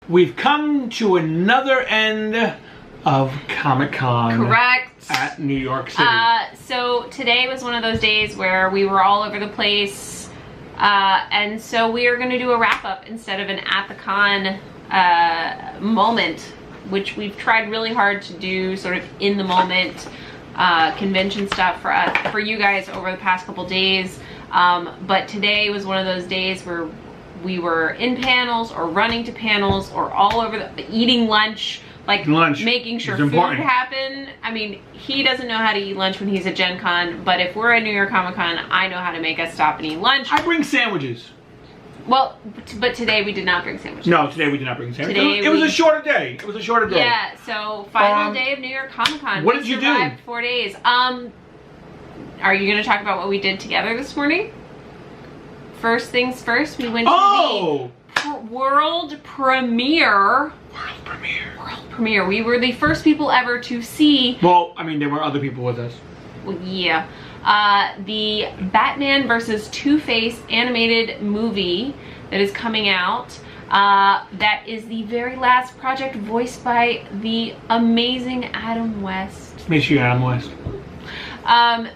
We've come to another end of Comic-Con. Correct. At New York City. So today was one of those days where we were all over the place. And so we are going to do a wrap-up instead of an at the con moment, which we've tried really hard to do sort of in the moment convention stuff for you guys over the past couple days. But today was one of those days where we were in panels or running to panels or all over eating lunch, making sure food happened. I mean, he doesn't know how to eat lunch when he's at Gen Con, but if we're at New York Comic Con, I know how to make us stop and eat lunch. I bring sandwiches. Well, but today we did not bring sandwiches. No, today we did not bring sandwiches. It was a shorter day. It was a shorter day. Yeah, so final day of New York Comic Con. What did you do? 4 days. Are you going to talk about what we did together this morning? First things first, we went to the world premiere. World premiere. We were the first people ever to see. Well, I mean, there were other people with us. Well, yeah. The Batman vs. Two-Face animated movie that is coming out. That is the very last project voiced by the amazing Adam West. Miss you, Adam West.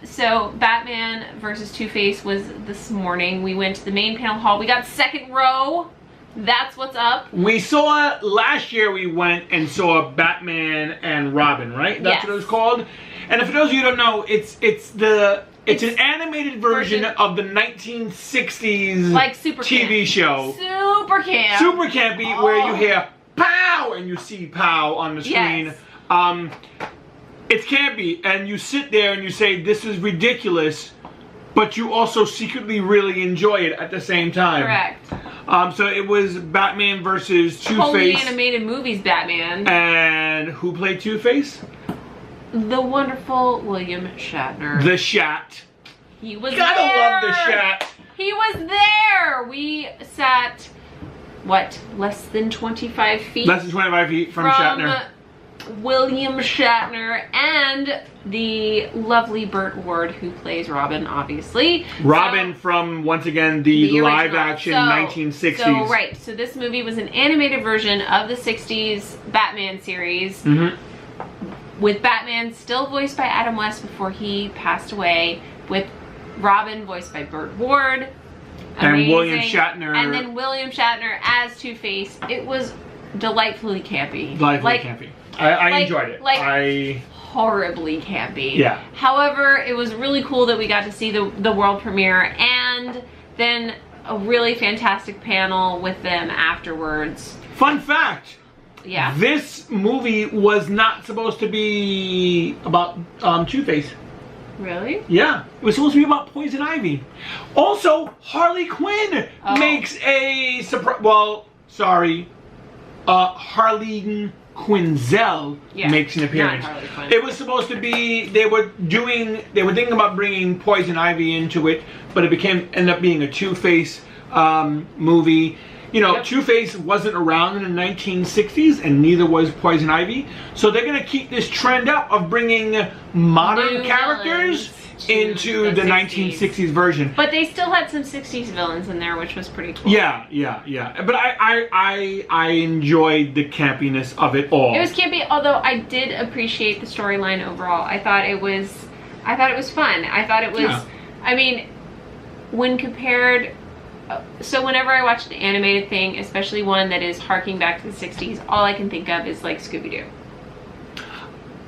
So Batman vs. Two-Face was this morning. We went to the main panel hall. We got second row. That's what's up. We saw, last year we went and saw Batman and Robin, right? That's what it was called. And for those of you who don't know, it's an animated version of the 1960s TV show. Super camp. Super campy, where you hear pow and you see pow on the screen. Yes. It's campy, and you sit there and you say, this is ridiculous, but you also secretly really enjoy it at the same time. Correct. So it was Batman versus Two-Face. Holy animated movies Batman. And who played Two-Face? The wonderful William Shatner. The Shat. He was Gotta there. love the Shat. He was there. We sat, what, less than 25 feet? Less than 25 feet from Shatner. William Shatner and the lovely Burt Ward, who plays Robin, obviously. Robin from, once again, the live-action 1960s. So this movie was an animated version of the 60s Batman series. With Batman still voiced by Adam West before he passed away, with Robin voiced by Burt Ward. Amazing. And William Shatner. And then William Shatner as Two-Face. It was delightfully campy. Delightfully campy. I enjoyed it. Horribly campy. Yeah. However, it was really cool that we got to see the world premiere and then a really fantastic panel with them afterwards. Fun fact. Yeah. This movie was not supposed to be about Two-Face. Really? Yeah. It was supposed to be about Poison Ivy. Also, Harley Quinn makes a surprise. Well, sorry. Harley Quinzel makes an appearance. Not Harley Quinn. It was supposed to be, they were thinking about bringing Poison Ivy into it, but it ended up being a Two-Face movie. You know, Two-Face wasn't around in the 1960s, and neither was Poison Ivy. So they're going to keep this trend up of bringing modern characters into the 1960s version. But they still had some 60s villains in there, which was pretty cool. Yeah. But I enjoyed the campiness of it all. It was campy, although I did appreciate the storyline overall. I thought it was fun. I thought it was, I mean, when compared... So whenever I watch an animated thing, especially one that is harking back to the 60s, all I can think of is like Scooby-Doo.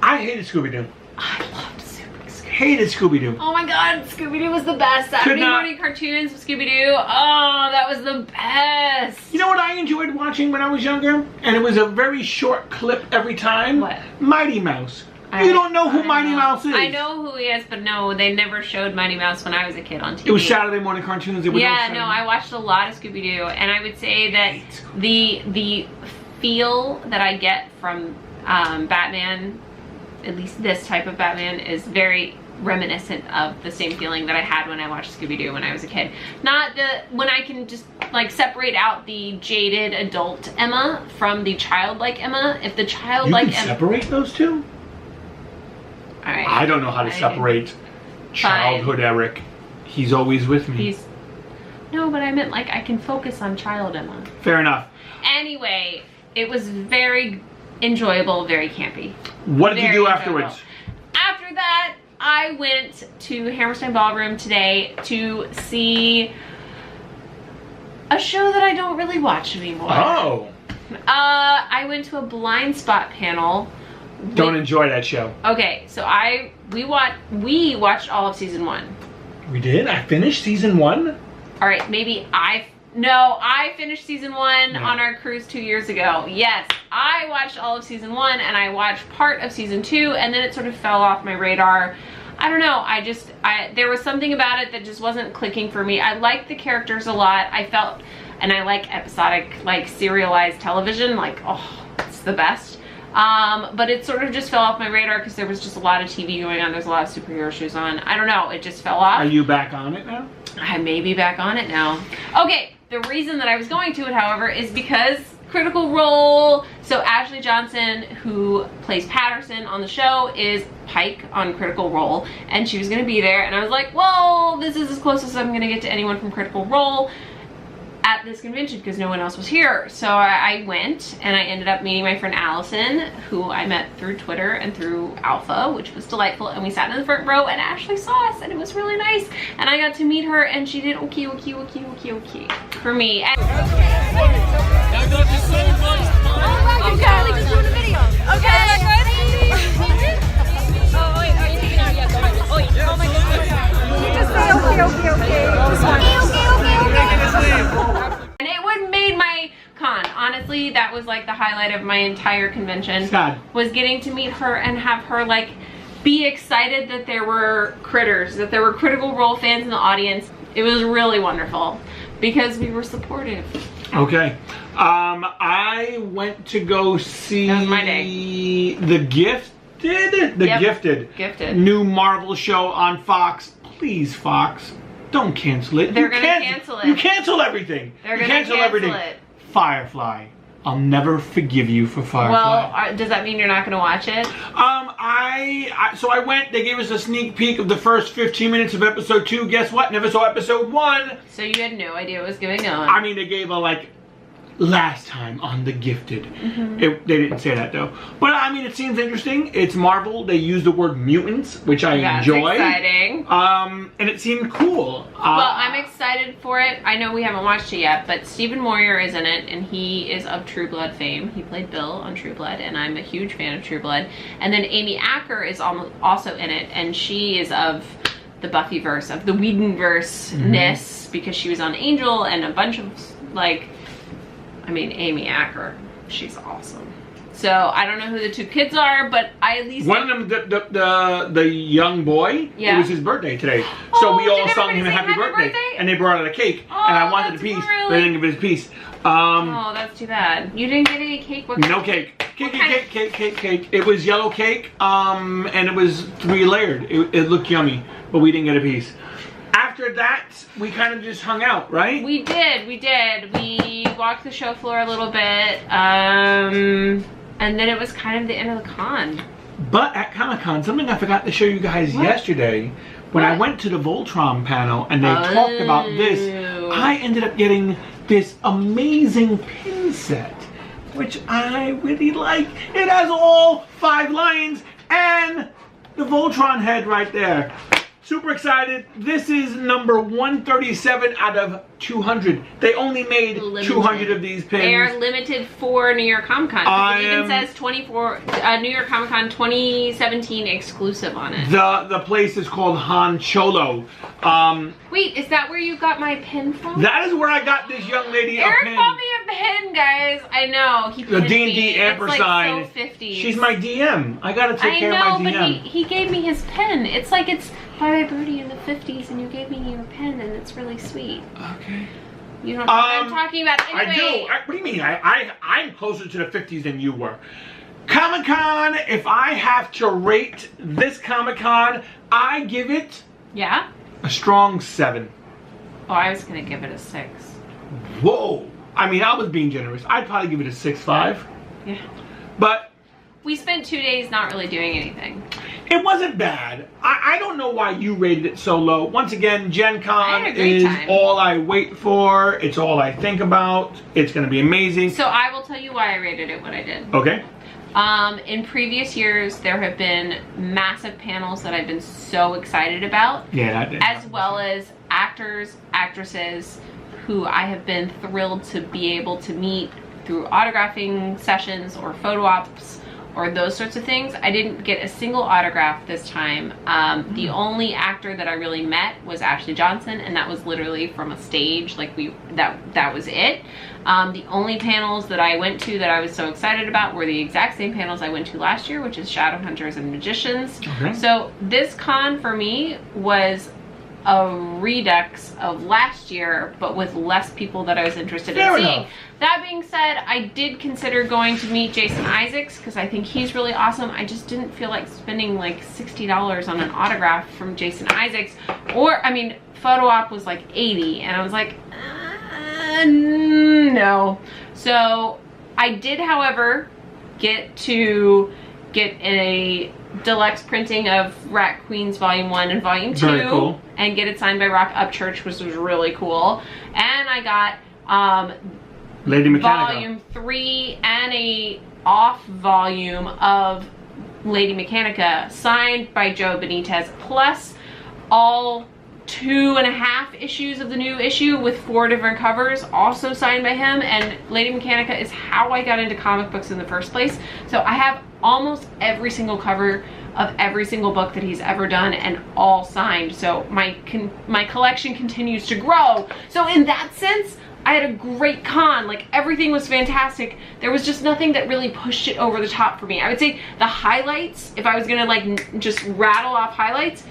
I hated Scooby-Doo. I loved Scooby-Doo. Hated Scooby-Doo. Oh my god, Scooby-Doo was the best. Saturday morning cartoons with Scooby-Doo. Oh, that was the best. You know what I enjoyed watching when I was younger? And it was a very short clip every time? What? Mighty Mouse. You don't know who Mighty Mouse is. I know who he is, but no, they never showed Mighty Mouse when I was a kid on TV. It was Saturday morning cartoons. I watched a lot of Scooby-Doo, and I would say that the feel that I get from Batman, at least this type of Batman, is very reminiscent of the same feeling that I had when I watched Scooby-Doo when I was a kid. Not when I can just like separate out the jaded adult Emma from the childlike Emma. If the childlike Emma... separate those two? Alright. I don't know how to separate childhood Eric. He's always with me. No, but I meant like I can focus on child Emma. Fair enough. Anyway, it was very enjoyable, very campy. What did you do Very afterwards? enjoyable. After that, I went to Hammerstein Ballroom today to see a show that I don't really watch anymore. Oh. I went to a blind spot panel. Don't enjoy that show. Okay, so we watched all of season 1. We did? I finished season 1? All right, maybe I finished season 1 on our cruise 2 years ago. Yes, I watched all of season 1 and I watched part of season 2 and then it sort of fell off my radar. I don't know, there was something about it that just wasn't clicking for me. I liked the characters a lot. And I like episodic, like serialized television, like, oh, it's the best. But it sort of just fell off my radar because there was just a lot of TV going on. There's a lot of superhero shows on. I don't know, it just fell off. Are you back on it now? I may be back on it now. Okay, the reason that I was going to it, however, is because Critical Role. So Ashley Johnson, who plays Patterson on the show, is Pike on Critical Role, and she was gonna be there, and I was like, well, this is as close as I'm gonna get to anyone from Critical Role at this convention because no one else was here. So I went and I ended up meeting my friend Allison, who I met through Twitter and through Alpha, which was delightful, and we sat in the front row and Ashley saw us and it was really nice, and I got to meet her and she did okay for me. And Okay, we just doing a video. Okay. Oh wait, are you taking out yet? Oh my God. You just say okay. Just okay. And it would made my con. Honestly, that was like the highlight of my entire convention. Sad. Was getting to meet her and have her like be excited that there were critters, that there were Critical Role fans in the audience. It was really wonderful because we were supportive. Okay. I went to go see That was my day. The Gifted. Gifted. New Marvel show on Fox. Please, Fox, don't cancel it. They're gonna cancel it. You cancel everything. They're You gonna cancel everything. it. Firefly. I'll never forgive you for Firefly. Well, does that mean you're not going to watch it? So I went, they gave us a sneak peek of the first 15 minutes of episode 2. Guess what? Never saw episode 1. So you had no idea what was going on. I mean, they gave a, like, last time on The Gifted. They didn't say that, though. But, I mean, it seems interesting. It's Marvel. They use the word mutants, which I enjoy. That's exciting. And it seemed cool. Well, I'm excited for it. I know we haven't watched it yet, but Stephen Moyer is in it, and he is of True Blood fame. He played Bill on True Blood, and I'm a huge fan of True Blood. And then Amy Acker is also in it, and she is of the Buffyverse, of the Whedonverse-ness, because she was on Angel and a bunch of, like, I mean, Amy Acker, she's awesome. So I don't know who the two kids are, but I at least one of them, the young boy. Yeah. It was his birthday today, so we all did sung him a everybody happy sing birthday, and they brought out a cake, Oh, and I wanted a that's piece, really- but they didn't give us a piece. oh, that's too bad. You didn't get any cake? What No cake. Cake. It was yellow cake, and it was 3 layered. It looked yummy, but we didn't get a piece. After that, we kind of just hung out, right? We did. We walked the show floor a little bit, and then it was kind of the end of the con. But at Comic-Con, something I forgot to show you guys yesterday, when I went to the Voltron panel and they talked about this, I ended up getting this amazing pin set, which I really like. It has all 5 lions and the Voltron head right there. Super excited. This is number 137 out of 200. They only made 200 of these pins. They are limited for New York Comic Con. It even says 24 New York Comic Con 2017 exclusive on it. The place is called Han Cholo. Wait, is that where you got my pin from? That is where I got this young lady a Eric pin. bought me a pin, guys. I know. He The pinned D&D me. ampersand. It's like so 50s. She's my DM. I gotta take care of my DM. I know, but he gave me his pen. It's like it's Bye Bye Birdie in the 50s, and you gave me your pen, and it's really sweet. Okay. You don't know what I'm talking about. Anyway. I do. What do you mean? I'm closer to the 50s than you were. Comic-Con, if I have to rate this Comic-Con, I give it Yeah? a strong 7. Oh, I was going to give it a 6. Whoa. I mean, I was being generous. I'd probably give it a 6.5. Yeah. But We spent 2 days not really doing anything. It wasn't bad. I don't know why you rated it so low. Once again, Gen Con is all I wait for. It's all I think about. It's going to be amazing. So I will tell you why I rated it what I did. Okay. In previous years, there have been massive panels that I've been so excited about. Yeah, as well as actors, actresses who I have been thrilled to be able to meet through autographing sessions or photo ops or those sorts of things. I didn't get a single autograph this time. The only actor that I really met was Ashley Johnson, and that was literally from a stage. Like that was it. The only panels that I went to that I was so excited about were the exact same panels I went to last year, which is Shadowhunters and Magicians. Okay. So this con for me was a redux of last year, but with less people that I was interested in seeing. That being said, I did consider going to meet Jason Isaacs because I think he's really awesome. I just didn't feel like spending like $60 on an autograph from Jason Isaacs. Or, I mean, photo op was like $80, and I was like, no. So I did, however, get a deluxe printing of Rat Queens Volume 1 and Volume 2. Very cool. And get it signed by Rock Upchurch, which was really cool. And I got Lady Mechanica Volume 3 and a off volume of Lady Mechanica signed by Joe Benitez, plus all 2.5 issues of the new issue with 4 different covers also signed by him. And Lady Mechanica is how I got into comic books in the first place. So I have almost every single cover of every single book that he's ever done, and all signed. So my collection continues to grow. So in that sense, I had a great con. Like, everything was fantastic. There was just nothing that really pushed it over the top for me. I would say the highlights, if I was gonna like just rattle off highlights,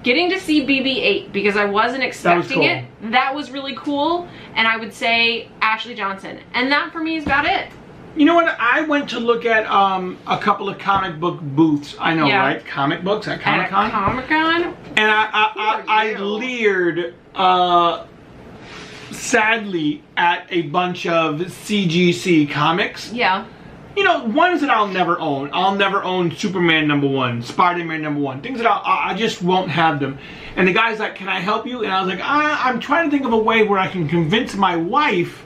getting to see BB-8 because I wasn't expecting it. That was really cool. And I would say Ashley Johnson. And that for me is about it. You know what? I went to look at a couple of comic book booths. I know, right? Comic books at Comic-Con. At Comic-Con? And I leered, sadly, at a bunch of CGC comics. Yeah. You know, ones that I'll never own. I'll never own Superman #1, Spider-Man #1. Things that I just won't have them. And the guy's like, can I help you? And I was like, I'm trying to think of a way where I can convince my wife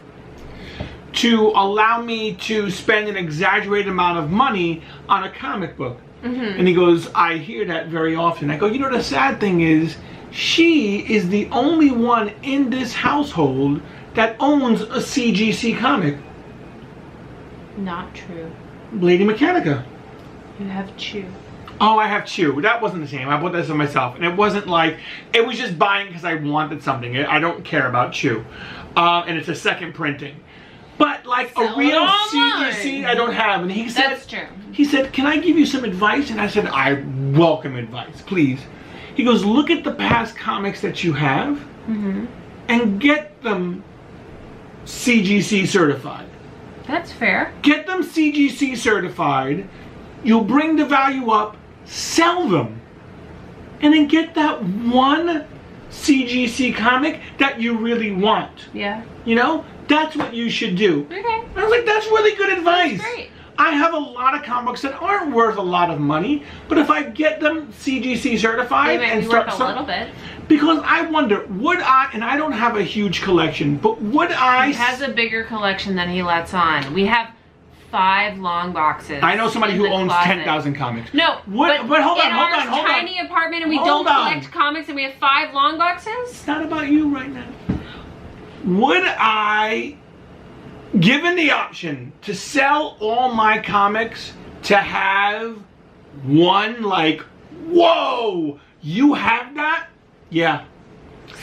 to allow me to spend an exaggerated amount of money on a comic book. And he goes, I hear that very often. I go, you know, the sad thing is, she is the only one in this household that owns a CGC comic. Not true. Lady Mechanica. You have Chew. Oh, I have Chew. That wasn't the same. I bought this for myself. And it wasn't like, it was just buying because I wanted something. I don't care about Chew. And it's a second printing. But like a real CGC I don't have. And he said, that's true. He said, can I give you some advice? And I said, I welcome advice, please. He goes, look at the past comics that you have and get them CGC certified. That's fair. Get them CGC certified. You'll bring the value up, sell them, and then get that one CGC comic that you really want. Yeah. You know? That's what you should do. Okay. I was like, that's really good advice. That's great. I have a lot of comic books that aren't worth a lot of money, but if I get them CGC certified and start worth a little bit. Because I wonder, would I, and I don't have a huge collection, but would I... He has a bigger collection than he lets on. We have 5 long boxes. I know somebody who owns 10,000 comics. No, but hold on. In our tiny apartment and we don't collect comics and we have 5 long boxes? It's not about you right now. Would I, given the option to sell all my comics, to have one like, whoa, you have that? Yeah.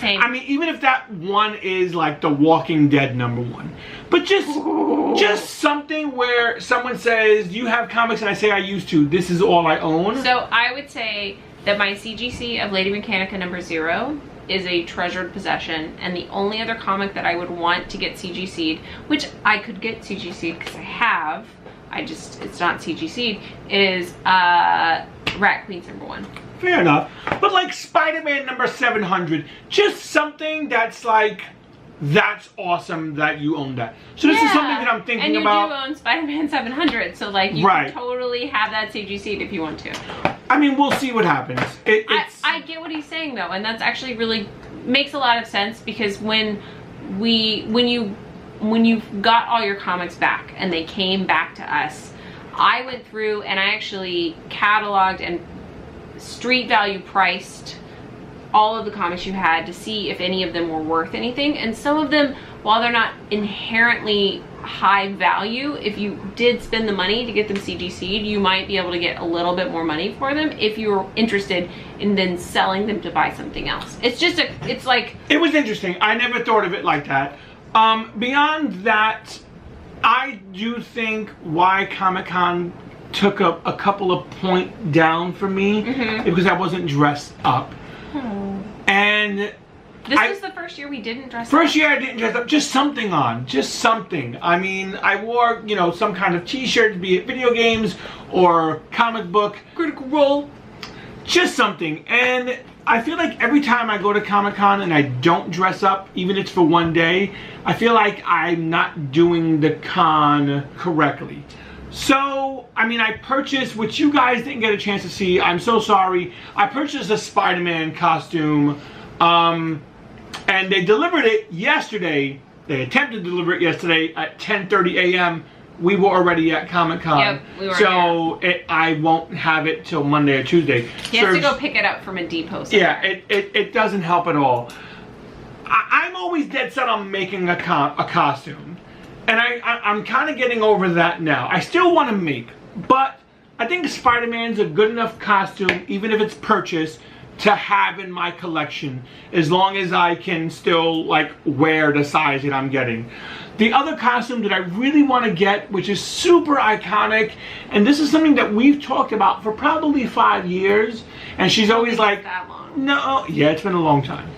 Same. I mean, even if that one is like The Walking Dead #1. But just something where someone says, you have comics, and I say I used to, this is all I own. So I would say that my CGC of Lady Mechanica #0 is a treasured possession, and the only other comic that I would want to get CGC'd, which I could get CGC'd because I have, it's not CGC'd, is Rat Queens #1. Fair enough. But like Spider-Man #700, just something that's like that's awesome that you own that. So this is something that I'm thinking about. And you do own Spider-Man 700, so like you can totally have that CGC'd if you want to. I mean, we'll see what happens. I get what he's saying though, and that's actually really makes a lot of sense, because when you got all your comics back and they came back to us, I went through and I actually cataloged and street value priced all of the comics you had to see if any of them were worth anything. And some of them, while they're not inherently high value, if you did spend the money to get them CGC'd, you might be able to get a little bit more money for them if you were interested in then selling them to buy something else. It's like... It was interesting. I never thought of it like that. Beyond that, I do think why Comic-Con took a couple of points down for me because I wasn't dressed up. And this was the first year we didn't dress up. First year I didn't dress up, just something on, just something. I mean, I wore, you know, some kind of t-shirt, be it video games or comic book, Critical Role, just something. And I feel like every time I go to Comic-Con and I don't dress up, even if it's for one day, I feel like I'm not doing the con correctly. So, I mean, I purchased, which you guys didn't get a chance to see, I'm so sorry. I purchased a Spider-Man costume, and they delivered it yesterday. They attempted to deliver it yesterday at 10:30 a.m. We were already at Comic-Con. Yep, we were so I won't have it till Monday or Tuesday. He has to go pick it up from a depot somewhere. Yeah, it doesn't help at all. I'm always dead set on making a costume. And I'm kind of getting over that now. I still want to make, but I think Spider-Man's a good enough costume, even if it's purchased, to have in my collection, as long as I can still like wear the size that I'm getting. The other costume that I really want to get, which is super iconic, and this is something that we've talked about for probably 5 years, and she's always like, that long. no, yeah, it's been a long time.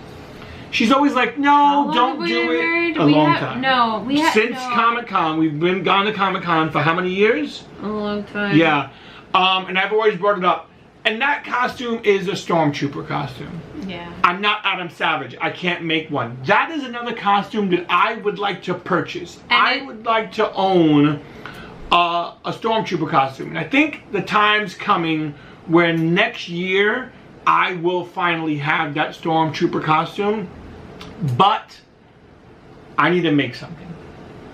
She's always like, no, don't do it. A long time. No, we have since Comic-Con. We've been gone to Comic-Con for how many years? A long time. Yeah, and I've always brought it up. And that costume is a Stormtrooper costume. Yeah. I'm not Adam Savage. I can't make one. That is another costume that I would like to purchase. I would like to own a Stormtrooper costume. And I think the time's coming where next year I will finally have that Stormtrooper costume. But I need to make something.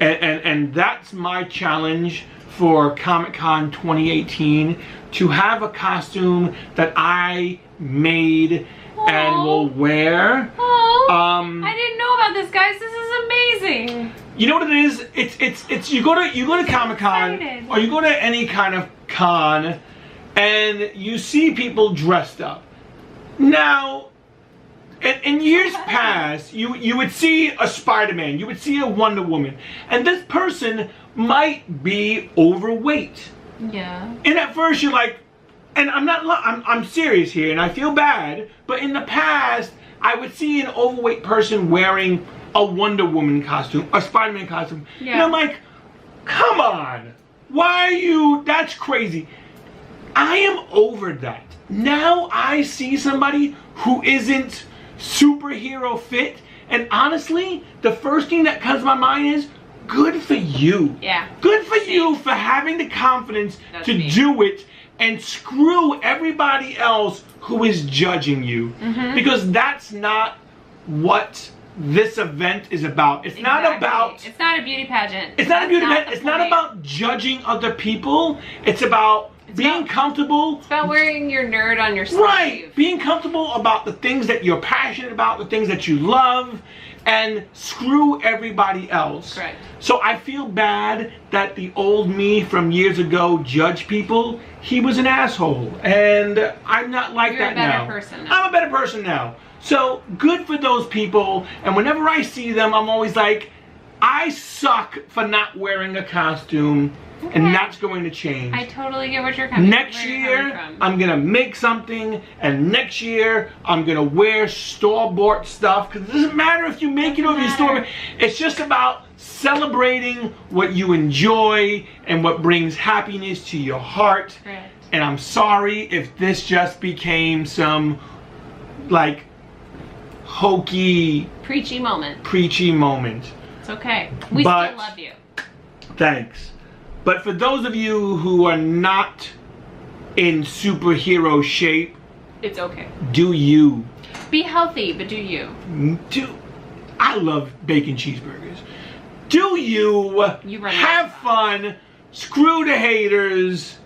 And that's my challenge for Comic-Con 2018, to have a costume that I made and will wear. I didn't know about this, guys. This is amazing. You know what it is? It's you go to Comic-Con or you go to any kind of con and you see people dressed up. Now, in years past, you would see a Spider-Man, you would see a Wonder Woman, and this person might be overweight. Yeah. And at first you're like, and I'm serious here, and I feel bad, but in the past, I would see an overweight person wearing a Wonder Woman costume, a Spider-Man costume, and I'm like, come on, why are you, that's crazy. I am over that. Now I see somebody who isn't superhero fit, and honestly, the first thing that comes to my mind is, good for you. Yeah. Good for you for having the confidence to do it and screw everybody else who is judging you. Because that's not what this event is about. It's not about... It's not a beauty pageant. It's not a beauty pageant. It's not about judging other people. It's about being comfortable. It's about wearing your nerd on your sleeve. Right. Being comfortable about the things that you're passionate about, the things that you love, and screw everybody else. Correct. So I feel bad that the old me from years ago judged people. He was an asshole. And I'm not like that now. You're a better person now. I'm a better person now. So good for those people. And whenever I see them, I'm always like, I suck for not wearing a costume. Okay. And that's going to change. I totally get what you're coming from. Next year, I'm going to make something, and next year, I'm going to wear store-bought stuff, because it doesn't matter if you make it over your store. It's just about celebrating what you enjoy and what brings happiness to your heart. Correct. And I'm sorry if this just became some, like, hokey, Preachy moment. preachy moment. It's okay. We But- still love you. Thanks. But for those of you who are not in superhero shape, It's okay. do you. Be healthy, but do you. I love bacon cheeseburgers. Do you, You run have fun, screw the haters,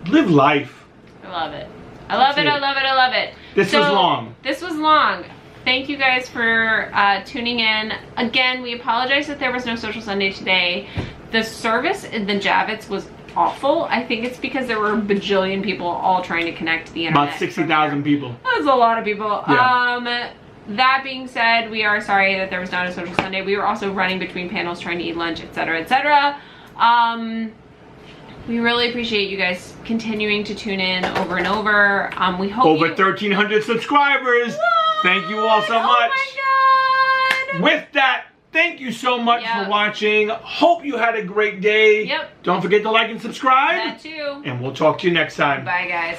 live life. I love it. I love it, I love it, I love it. This was long. This was long. Thank you guys for tuning in. Again, we apologize that there was no Social Sunday today. The service in the Javits was awful. I think it's because there were a bajillion people all trying to connect to the internet. About 60,000 people. That's a lot of people. Yeah. That being said, we are sorry that there was not a Social Sunday. We were also running between panels, trying to eat lunch, etc., etc. We really appreciate you guys continuing to tune in over and over. We hope Over 1,300 subscribers. What? Thank you all so much. Oh my God. With that, thank you so much for watching. Hope you had a great day. Yep. Don't forget to like and subscribe. That too. And we'll talk to you next time. Bye, guys.